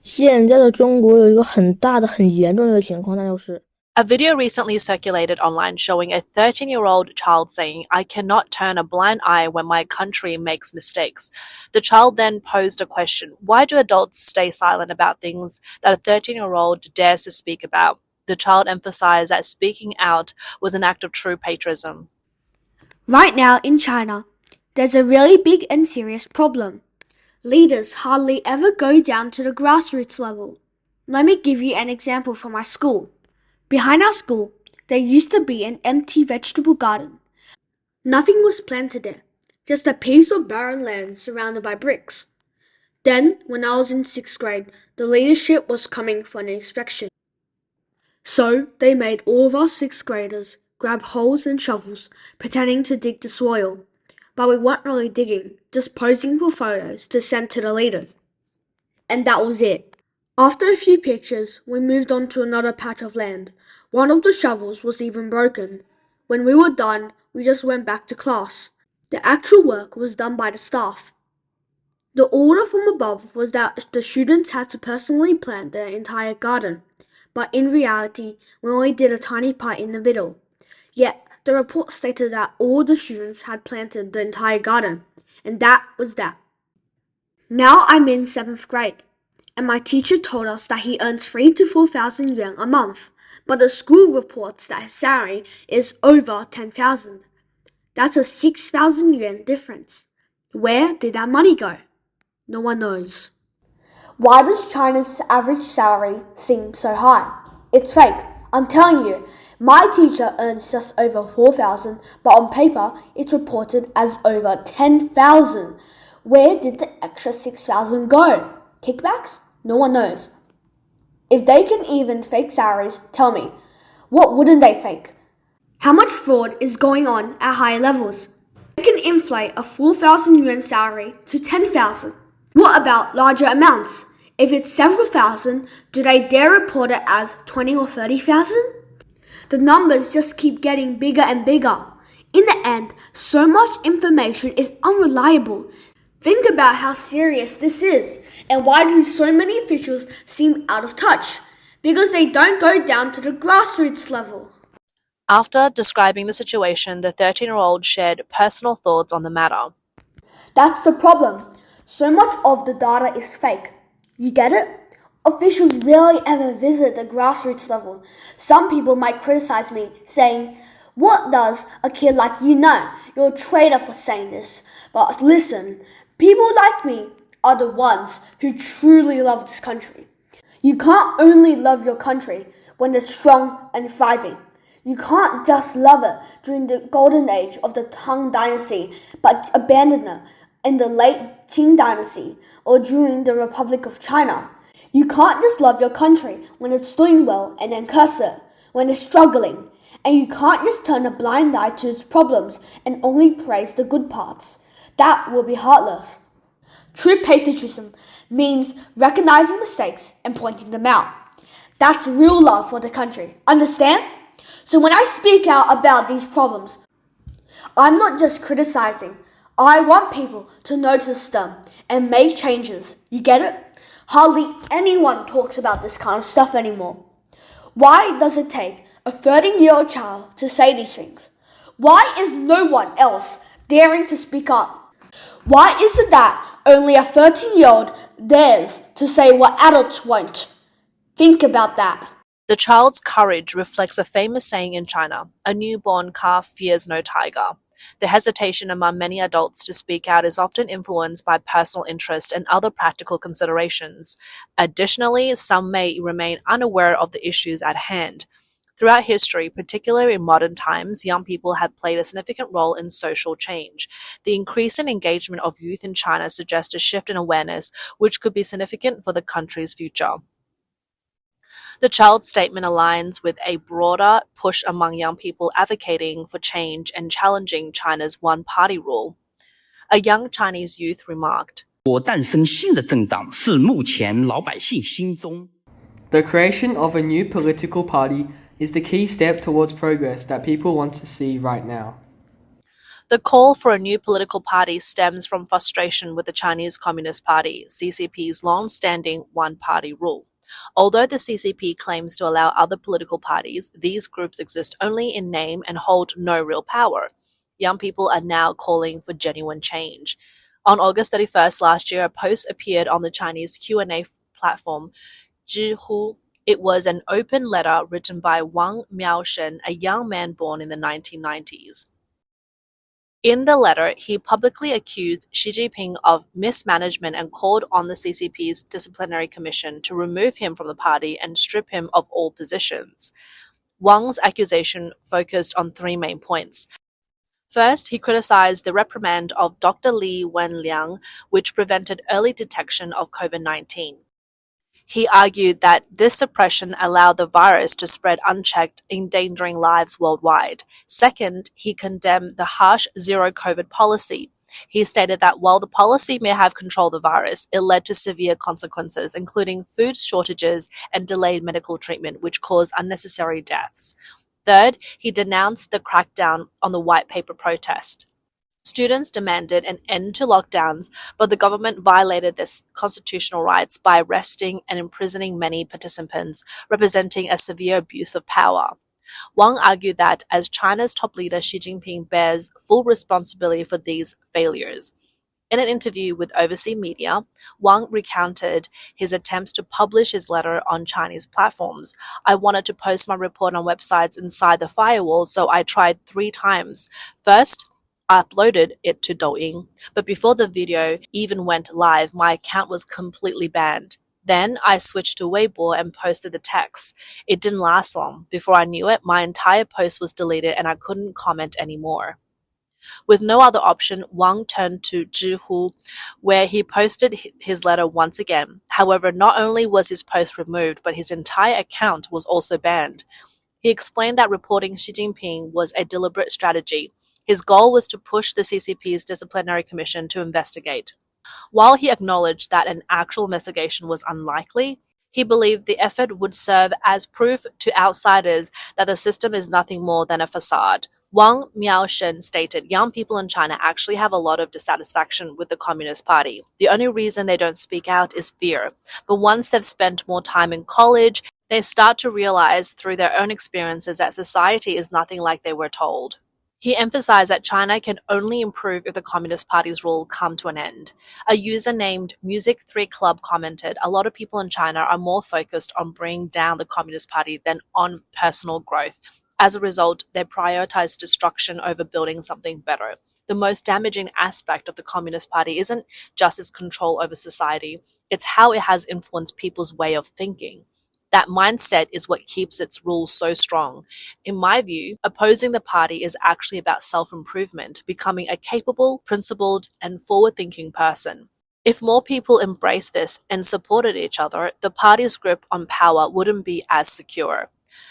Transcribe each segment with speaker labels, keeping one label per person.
Speaker 1: 现在的中国有一个很大的、很严重的一个情况，那就是
Speaker 2: A video recently circulated online showing a 13-year-old child saying, I cannot turn a blind eye when my country makes mistakes. The child then posed a question, why do adults stay silent about things that a 13-year-old dares to speak about? The child emphasized that speaking out was an act of true patriotism.
Speaker 3: Right now in China, there's a really big and serious problem. Leaders hardly ever go down to the grassroots level. Let me give you an example from my school. Behind our school, there used to be an empty vegetable garden. Nothing was planted there, just a piece of barren land surrounded by bricks. Then, when I was in 6th grade, the leadership was coming for an inspection. So, they made all of us 6th graders grab holes and shovels, pretending to dig the soil. But we weren't really digging, just posing for photos to send to the leaders. And that was it. After a few pictures, we moved on to another patch of land. One of the shovels was even broken. When we were done, we just went back to class. The actual work was done by the staff. The order from above was that the students had to personally plant the entire garden, but in reality, we only did a tiny part in the middle. Yet, the report stated that all the students had planted the entire garden, and that was that. Now I'm in 7th grade, and my teacher told us that he earns 3,000 to 4,000 yuan a month, but the school reports that his salary is over 10,000. That's a 6,000 yuan difference. Where did that money go? No one knows. Why does China's average salary seem so high? It's fake. I'm telling you, my teacher earns just over 4,000, but on paper it's reported as over 10,000. Where did the extra 6,000 go? Kickbacks? No one knows. If they can even fake salaries, tell me, what wouldn't they fake? How much fraud is going on at higher levels? They can inflate a 4,000 yuan salary to 10,000. What about larger amounts? If it's several thousand, do they dare report it as 20 or 30,000? The numbers just keep getting bigger and bigger. In the end, so much information is unreliable. Think about how serious this is, and why do so many officials seem out of touch? Because they don't go down to the grassroots level.
Speaker 2: After describing the situation, the 13-year-old shared personal thoughts on the matter.
Speaker 3: That's the problem. So much of the data is fake. You get it? Officials rarely ever visit the grassroots level. Some people might criticize me, saying, what does a kid like you know? You're a traitor for saying this. But listen, people like me are the ones who truly love this country. You can't only love your country when it's strong and thriving. You can't just love it during the golden age of the Tang Dynasty, but abandon it in the late Qing Dynasty or during the Republic of China. You can't just love your country when it's doing well and then curse it when it's struggling. And you can't just turn a blind eye to its problems and only praise the good parts. That will be heartless. True patriotism means recognizing mistakes and pointing them out. That's real love for the country. Understand? So when I speak out about these problems, I'm not just criticizing. I want people to notice them and make changes. You get it? Hardly anyone talks about this kind of stuff anymore. Why does it take a 13-year-old child to say these things? Why is no one else daring to speak up? Why is it that only a 13-year-old dares to say what adults won't? Think about that.
Speaker 2: The child's courage reflects a famous saying in China, a newborn calf fears no tiger. The hesitation among many adults to speak out is often influenced by personal interest and other practical considerations. Additionally, some may remain unaware of the issues at hand. Throughout history, particularly in modern times, young people have played a significant role in social change. The increase in engagement of youth in China suggests a shift in awareness, which could be significant for the country's future. The child's statement aligns with a broader push among young people advocating for change and challenging China's one-party rule. A young Chinese youth remarked,
Speaker 4: "我诞生新的政党是目前老百姓心中。"
Speaker 5: The creation of a new political party is the key step towards progress that people want to see right now.
Speaker 2: The call for a new political party stems from frustration with the Chinese Communist Party, CCP's long-standing one-party rule. Although the CCP claims to allow other political parties, these groups exist only in name and hold no real power. Young people are now calling for genuine change. On August 31st last year, a post appeared on the Chinese Q&A platform Zhihu. It was an open letter written by Wang Miaoshen, a young man born in the 1990s. In the letter, he publicly accused Xi Jinping of mismanagement and called on the CCP's disciplinary commission to remove him from the party and strip him of all positions. Wang's accusation focused on three main points. First, he criticized the reprimand of Dr. Li Wenliang, which prevented early detection of COVID-19. He argued that this suppression allowed the virus to spread unchecked, endangering lives worldwide. Second, he condemned the harsh zero-COVID policy. He stated that while the policy may have controlled the virus, it led to severe consequences, including food shortages and delayed medical treatment, which caused unnecessary deaths. Third, he denounced the crackdown on the white paper protest. Students demanded an end to lockdowns, but the government violated their constitutional rights by arresting and imprisoning many participants, representing a severe abuse of power. Wang argued that as China's top leader, Xi Jinping bears full responsibility for these failures. In an interview with overseas media, Wang recounted his attempts to publish his letter on Chinese platforms. I wanted to post my report on websites inside the firewall, so I tried 3 times. First, I uploaded it to Douyin, but before the video even went live, my account was completely banned. Then I switched to Weibo and posted the text. It didn't last long. Before I knew it, my entire post was deleted and I couldn't comment anymore. With no other option, Wang turned to Zhihu, where he posted his letter once again. However, not only was his post removed, but his entire account was also banned. He explained that reporting Xi Jinping was a deliberate strategy. His goal was to push the CCP's disciplinary commission to investigate. While he acknowledged that an actual investigation was unlikely, he believed the effort would serve as proof to outsiders that the system is nothing more than a facade. Wang Miaoshen stated young people in China actually have a lot of dissatisfaction with the Communist Party. The only reason they don't speak out is fear. But once they've spent more time in college, they start to realize through their own experiences that society is nothing like they were told. He emphasized that China can only improve if the Communist Party's rule come to an end. A user named Music3 Club commented, a lot of people in China are more focused on bringing down the Communist Party than on personal growth. As a result, they prioritize destruction over building something better. The most damaging aspect of the Communist Party isn't just its control over society, it's how it has influenced people's way of thinking. That mindset is what keeps its rule so strong. In my view, opposing the party is actually about self-improvement, becoming a capable, principled, and forward-thinking person. If more people embraced this and supported each other, the party's grip on power wouldn't be as secure.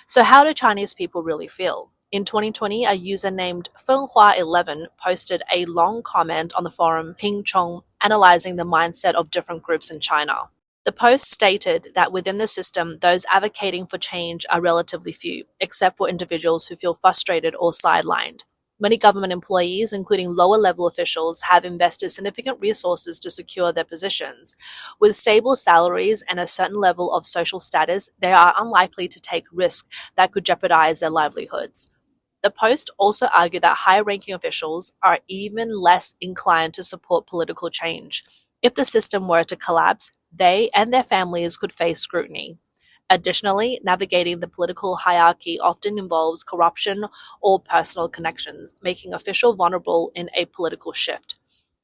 Speaker 2: So how do Chinese people really feel? In 2020, a user named Fenhua11 posted a long comment on the forum Pingchong, analyzing the mindset of different groups in China. The post stated that within the system, those advocating for change are relatively few, except for individuals who feel frustrated or sidelined. Many government employees, including lower-level officials, have invested significant resources to secure their positions. With stable salaries and a certain level of social status, they are unlikely to take risks that could jeopardize their livelihoods. The post also argued that higher-ranking officials are even less inclined to support political change. If the system were to collapse, they and their families could face scrutiny. Additionally, navigating the political hierarchy often involves corruption or personal connections, making officials vulnerable in a political shift.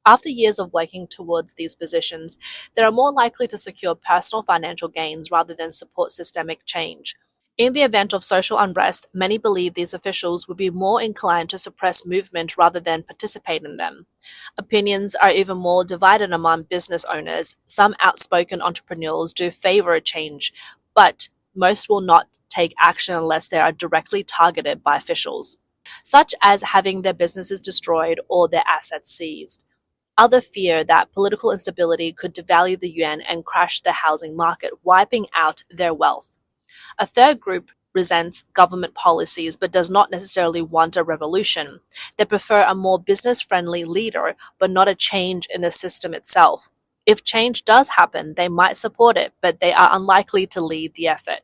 Speaker 2: After years of working towards these positions, they are more likely to secure personal financial gains rather than support systemic change. In the event of social unrest, many believe these officials would be more inclined to suppress movement rather than participate in them. Opinions are even more divided among business owners. Some outspoken entrepreneurs do favor change, but most will not take action unless they are directly targeted by officials, such as having their businesses destroyed or their assets seized. Others fear that political instability could devalue the yuan and crash the housing market, wiping out their wealth. A third group resents government policies but does not necessarily want a revolution. They prefer a more business-friendly leader, but not a change in the system itself. If change does happen, they might support it, but they are unlikely to lead the effort.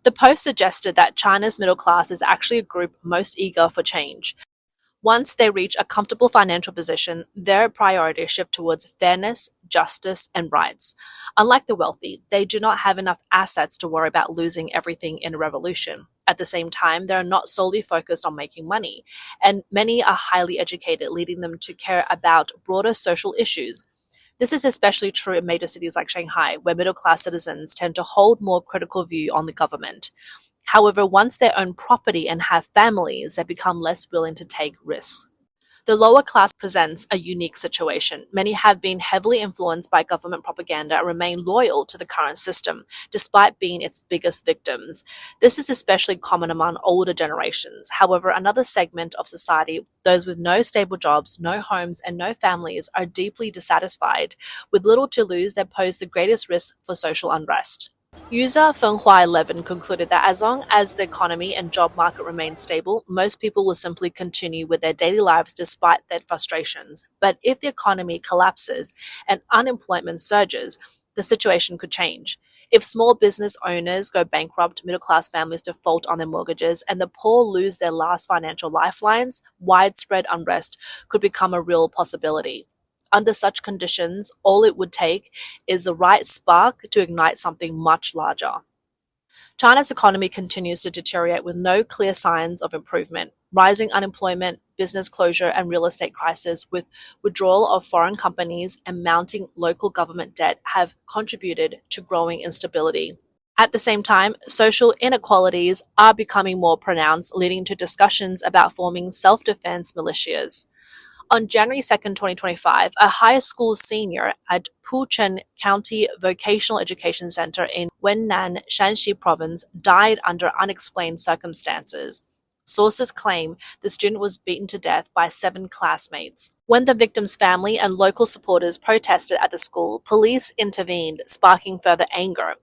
Speaker 2: The post suggested that China's middle class is actually a group most eager for change. Once they reach a comfortable financial position, their priorities shift towards fairness, justice, and rights. Unlike the wealthy, they do not have enough assets to worry about losing everything in a revolution. At the same time, they are not solely focused on making money, and many are highly educated, leading them to care about broader social issues. This is especially true in major cities like Shanghai, where middle-class citizens tend to hold more critical view on the government. However, once they own property and have families, they become less willing to take risks. The lower class presents a unique situation. Many have been heavily influenced by government propaganda and remain loyal to the current system, despite being its biggest victims. This is especially common among older generations. However, another segment of society, those with no stable jobs, no homes, and no families, are deeply dissatisfied. With little to lose, they pose the greatest risk for social unrest. User Fenghua11 concluded that as long as the economy and job market remain stable, most people will simply continue with their daily lives despite their frustrations. But if the economy collapses and unemployment surges, the situation could change. If small business owners go bankrupt, middle-class families default on their mortgages, and the poor lose their last financial lifelines, widespread unrest could become a real possibility. Under such conditions, all it would take is the right spark to ignite something much larger. China's economy continues to deteriorate with no clear signs of improvement. Rising unemployment, business closure, and real estate crisis with withdrawal of foreign companies and mounting local government debt have contributed to growing instability. At the same time, social inequalities are becoming more pronounced, leading to discussions about forming self-defense militias. On January 2nd, 2025, a high school senior at Puchen County Vocational Education Center in Wennan, Shanxi Province died under unexplained circumstances. Sources claim the student was beaten to death by 7 classmates. When the victim's family and local supporters protested at the school, police intervened, sparking further anger.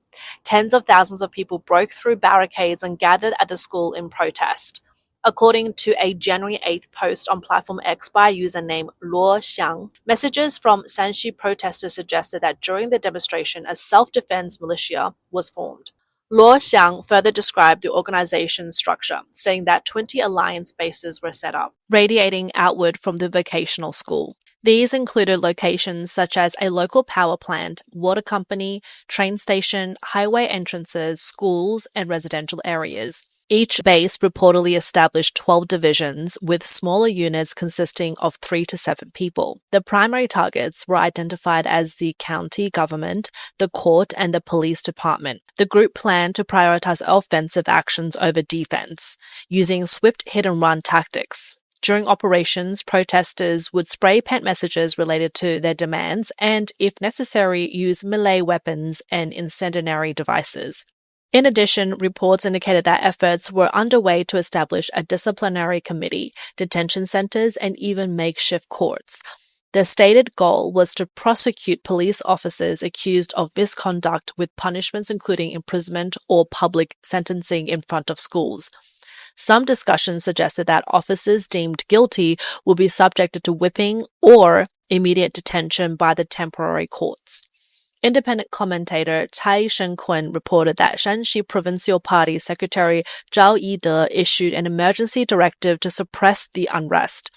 Speaker 2: Tens of thousands of people broke through barricades and gathered at the school in protest. According to a January 8th post on Platform X by a user named Luo Xiang, messages from Shanxi protesters suggested that during the demonstration, a self-defense militia was formed. Luo Xiang further described the organization's structure, stating that 20 alliance bases were set up, radiating outward from the vocational school. These included locations such as a local power plant, water company, train station, highway entrances, schools, and residential areas. Each base reportedly established 12 divisions, with smaller units consisting of 3 to 7 people. The primary targets were identified as the county government, the court, and the police department. The group planned to prioritize offensive actions over defense, using swift hit-and-run tactics. During operations, protesters would spray paint messages related to their demands and, if necessary, use melee weapons and incendiary devices. In addition, reports indicated that efforts were underway to establish a disciplinary committee, detention centers, and even makeshift courts. The stated goal was to prosecute police officers accused of misconduct with punishments including imprisonment or public sentencing in front of schools. Some discussions suggested that officers deemed guilty will be subjected to whipping or immediate detention by the temporary courts. Independent commentator Cai Shenkun reported that Shanxi Provincial Party Secretary Zhao Yide issued an emergency directive to suppress the unrest.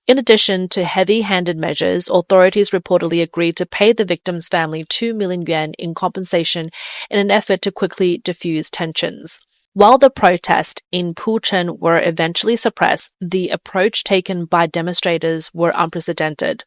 Speaker 2: In addition to heavy-handed measures, authorities reportedly agreed to pay the victim's family 2 million yuan in compensation in an effort to quickly diffuse tensions. While the protests in Puchen were eventually suppressed, the approach taken by demonstrators were unprecedented.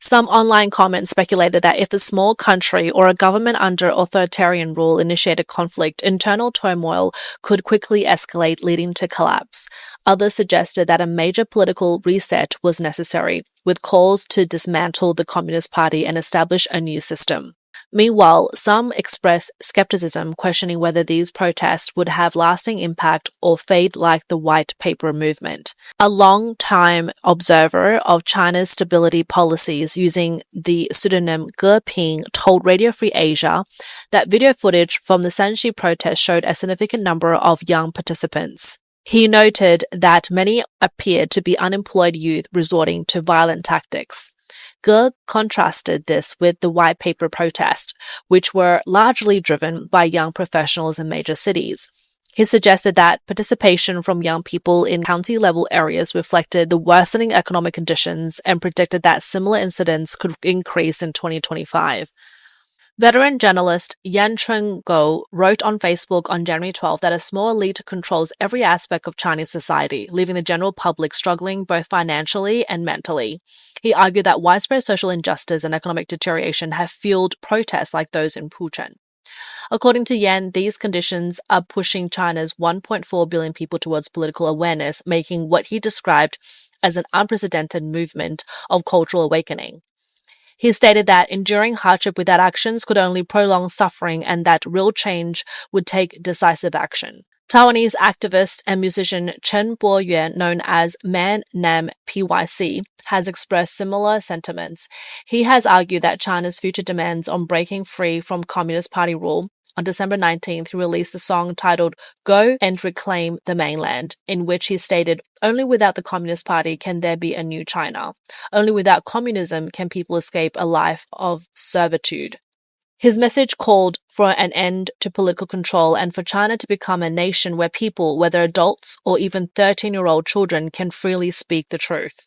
Speaker 2: Some online comments speculated that if a small country or a government under authoritarian rule initiated conflict, internal turmoil could quickly escalate, leading to collapse. Others suggested that a major political reset was necessary, with calls to dismantle the Communist Party and establish a new system. Meanwhile, some express skepticism, questioning whether these protests would have lasting impact or fade like the white paper movement. A long-time observer of China's stability policies using the pseudonym Ge Ping told Radio Free Asia that video footage from the Sanxi protest showed a significant number of young participants. He noted that many appeared to be unemployed youth resorting to violent tactics. Ge contrasted this with the white paper protest, which were largely driven by young professionals in major cities. He suggested that participation from young people in county-level areas reflected the worsening economic conditions and predicted that similar incidents could increase in 2025. Veteran journalist Yan Cheng-go wrote on Facebook on January 12 that a small elite controls every aspect of Chinese society, leaving the general public struggling both financially and mentally. He argued that widespread social injustice and economic deterioration have fueled protests like those in Puchun. According to Yan, these conditions are pushing China's 1.4 billion people towards political awareness, making what he described as an unprecedented movement of cultural awakening. He stated that enduring hardship without actions could only prolong suffering and that real change would take decisive action. Taiwanese activist and musician Chen Bo-yuan, known as Man Nam PYC, has expressed similar sentiments. He has argued that China's future demands on breaking free from Communist Party rule. On December 19th, he released a song titled Go and Reclaim the Mainland, in which he stated, "Only without the Communist Party can there be a new China. Only without communism can people escape a life of servitude." His message called for an end to political control and for China to become a nation where people, whether adults or even 13-year-old children, can freely speak the truth.